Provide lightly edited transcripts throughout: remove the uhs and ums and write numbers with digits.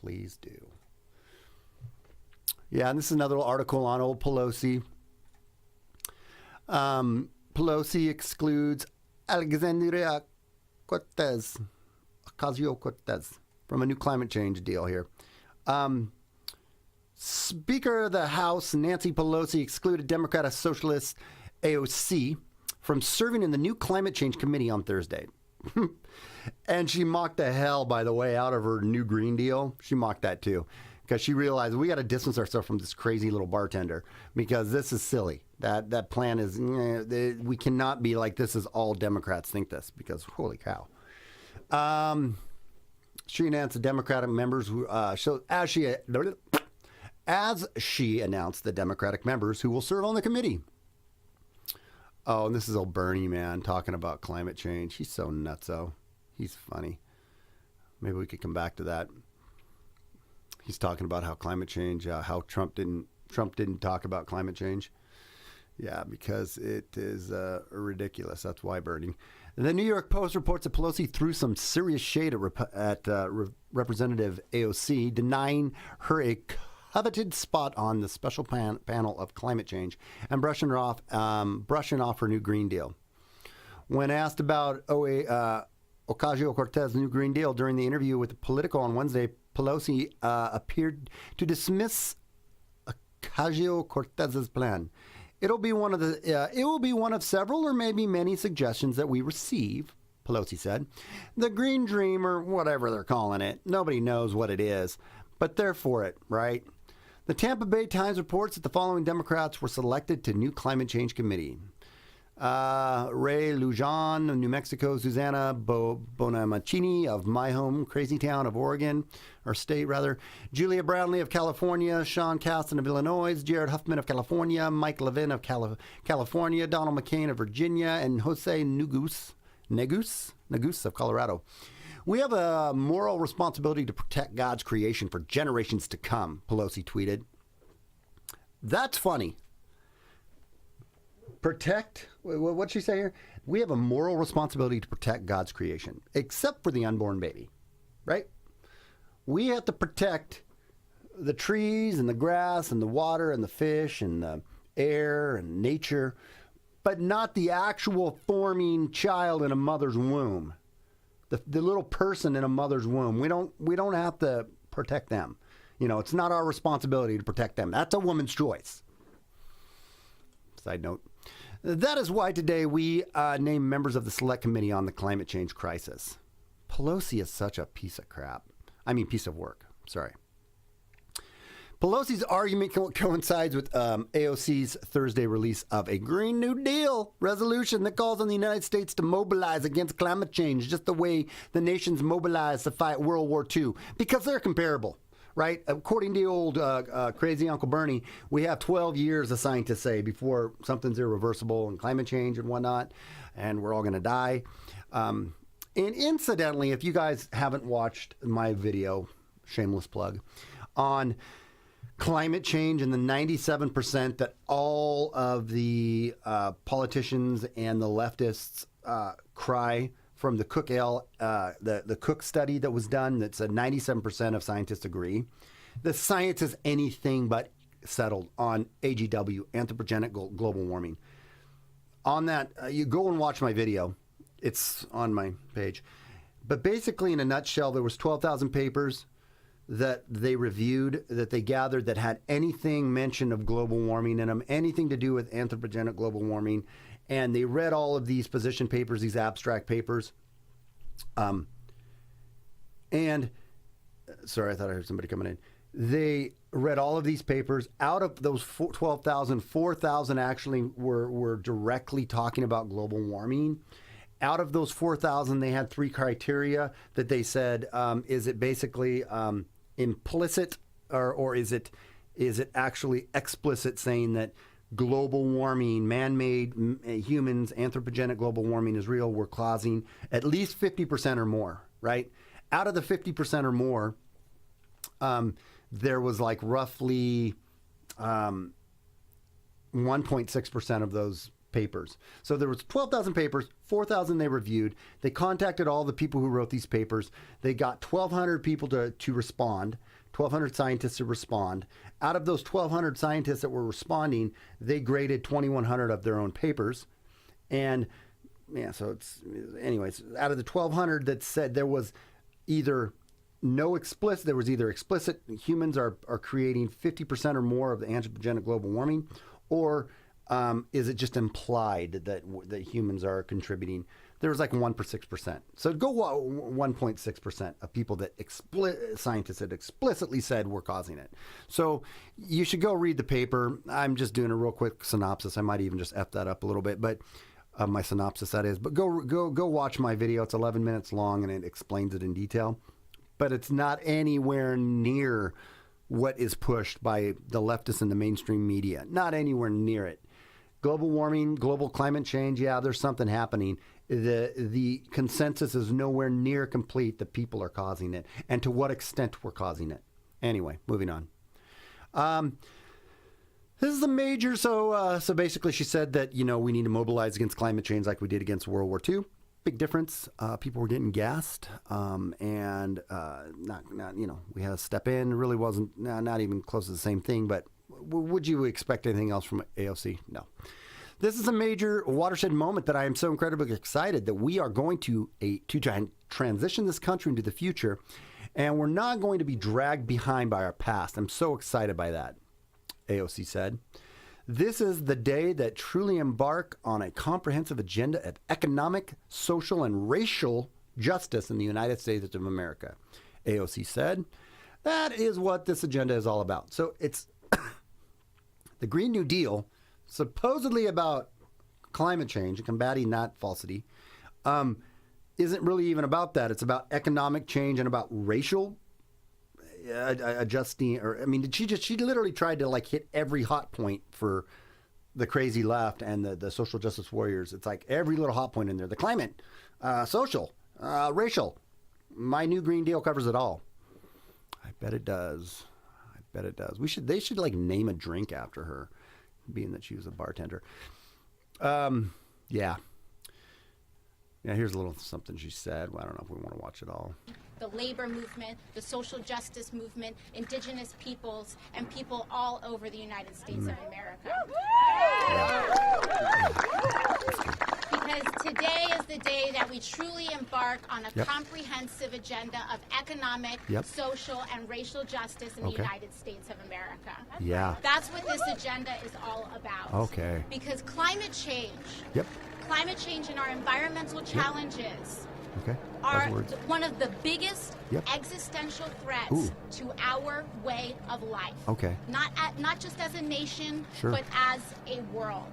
Please do. Yeah, and this is another article on old Pelosi. Pelosi excludes Ocasio-Cortez from a new climate change deal here. Speaker of the House Nancy Pelosi excluded Democratic Socialist AOC from serving in the new climate change committee on Thursday. And she mocked the hell, by the way, out of her new Green Deal. She mocked that too, because she realized we got to distance ourselves from this crazy little bartender, because this is silly. That plan is, we cannot be like this is all Democrats think this, because holy cow. She announced the Democratic members who, as she announced the Democratic members who will serve on the committee. Oh, and this is old Bernie, man, talking about climate change. He's so nutso. He's funny. Maybe we could come back to that. He's talking about how climate change, how Trump didn't talk about climate change. Yeah, because it is ridiculous. That's why, Bernie. The New York Post reports that Pelosi threw some serious shade at Representative AOC, denying her a coveted spot on the special panel of climate change and brushing off her new Green Deal. When asked about Ocasio-Cortez's new Green Deal during the interview with Politico on Wednesday, Pelosi appeared to dismiss Ocasio-Cortez's plan. It will be one of several or maybe many suggestions that we receive, Pelosi said. The Green Dream, or whatever they're calling it, nobody knows what it is, but they're for it, right? The Tampa Bay Times reports that the following Democrats were selected to new climate change committee. Ray Lujan of New Mexico, Susana Bonamacini of my home crazy town of Oregon, or state rather, Julia Brownlee of California, Sean Casten of Illinois, Jared Huffman of California, Mike Levin of California, Donald McCain of Virginia, and Jose Negus of Colorado. We have a moral responsibility to protect God's creation for generations to come, Pelosi tweeted. That's funny. Protect, what'd she say here? We have a moral responsibility to protect God's creation, except for the unborn baby, right? We have to protect the trees and the grass and the water and the fish and the air and nature, but not the actual forming child in a mother's womb. The little person in a mother's womb. We don't have to protect them. It's not our responsibility to protect them. That's a woman's choice. Side note. That is why today we name members of the Select Committee on the Climate Change Crisis. Pelosi is such a piece of crap. Piece of work. Sorry. Pelosi's argument coincides with AOC's Thursday release of a Green New Deal resolution that calls on the United States to mobilize against climate change just the way the nations mobilized to fight World War II, because they're comparable, right? According to the old crazy Uncle Bernie, we have 12 years, the scientists say, before something's irreversible and climate change and whatnot, and we're all going to die. And incidentally, if you guys haven't watched my video, shameless plug, on climate change and the 97% that all of the politicians and the leftists cry from the Cook the Cook study that was done, that said 97% of scientists agree. The science is anything but settled on AGW, anthropogenic global warming. On that, you go and watch my video. It's on my page. But basically, in a nutshell, there was 12,000 papers that they reviewed, that they gathered, that had anything mention of global warming in them, anything to do with anthropogenic global warming. And they read all of these position papers, these abstract papers. And, sorry, I thought I heard somebody coming in. They read all of these papers. Out of those 12,000, 4,000 actually were directly talking about global warming. Out of those 4,000, they had three criteria that they said, is it basically implicit or is it actually explicit, saying that global warming, man-made humans, anthropogenic global warming is real, we're causing at least 50% or more, right? Out of the 50% or more, there was like roughly 1.6% of those papers. So there was 12,000 papers, 4,000 they reviewed. They contacted all the people who wrote these papers. They got 1,200 people to respond, 1,200 scientists to respond. Out of those 1,200 scientists that were responding, they graded 2,100 of their own papers. And yeah, so it's, anyways, out of the 1,200 that said there was either explicit humans are creating 50% or more of the anthropogenic global warming, or is it just implied that humans are contributing? There was like 1.6%. So go 1.6% of people that scientists had explicitly said were causing it. So you should go read the paper. I'm just doing a real quick synopsis. I might even just F that up a little bit, but my synopsis, that is. But go watch my video. It's 11 minutes long, and it explains it in detail. But it's not anywhere near what is pushed by the leftists and the mainstream media. Not anywhere near it. Global warming, global climate change, yeah, there's something happening. The consensus is nowhere near complete that people are causing it, and to what extent we're causing it. Anyway, moving on. This is a major, so basically she said that, we need to mobilize against climate change like we did against World War II. Big difference. People were getting gassed, and we had to step in. It really wasn't, not even close to the same thing, but would you expect anything else from AOC? No. This is a major watershed moment that I am so incredibly excited that we are going to transition this country into the future, and we're not going to be dragged behind by our past. I'm so excited by that, AOC said. This is the day that truly embark on a comprehensive agenda of economic, social, and racial justice in the United States of America, AOC said. That is what this agenda is all about. So it's the Green New Deal, supposedly about climate change and combating that falsity, isn't really even about that. It's about economic change and about racial adjusting. Or I mean, she literally tried to hit every hot point for the crazy left and the social justice warriors. It's like every little hot point in there. The climate, social, racial. My new Green Deal covers it all. I bet it does. They should name a drink after her, being that she was a bartender. Yeah, here's a little something she said. Well, I don't know if we want to watch it all. The labor movement, the social justice movement, indigenous peoples, and people all over the United States of America. Because today is the day that we truly embark on a comprehensive agenda of economic, social, and racial justice in the United States of America. Yeah. That's what this agenda is all about. Okay. Because climate change, and our environmental challenges are one of the biggest existential threats to our way of life. Okay. Not just as a nation, but as a world.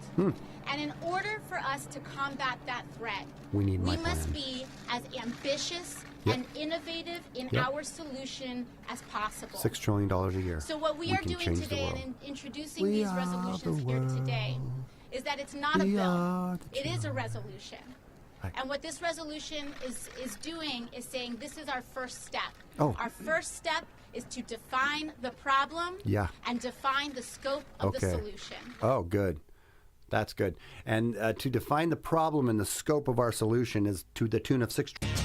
And in order for us to combat that threat, we must be as ambitious and innovative in our solution as possible. $6 trillion a year. So what we are doing today and introducing these resolutions here today is that it's not a bill. It is a resolution. And what this resolution is doing is saying this is our first step. Our first step is to define the problem and define the scope of the solution. Oh, good. That's good. And to define the problem and the scope of our solution is to the tune of $6 trillion.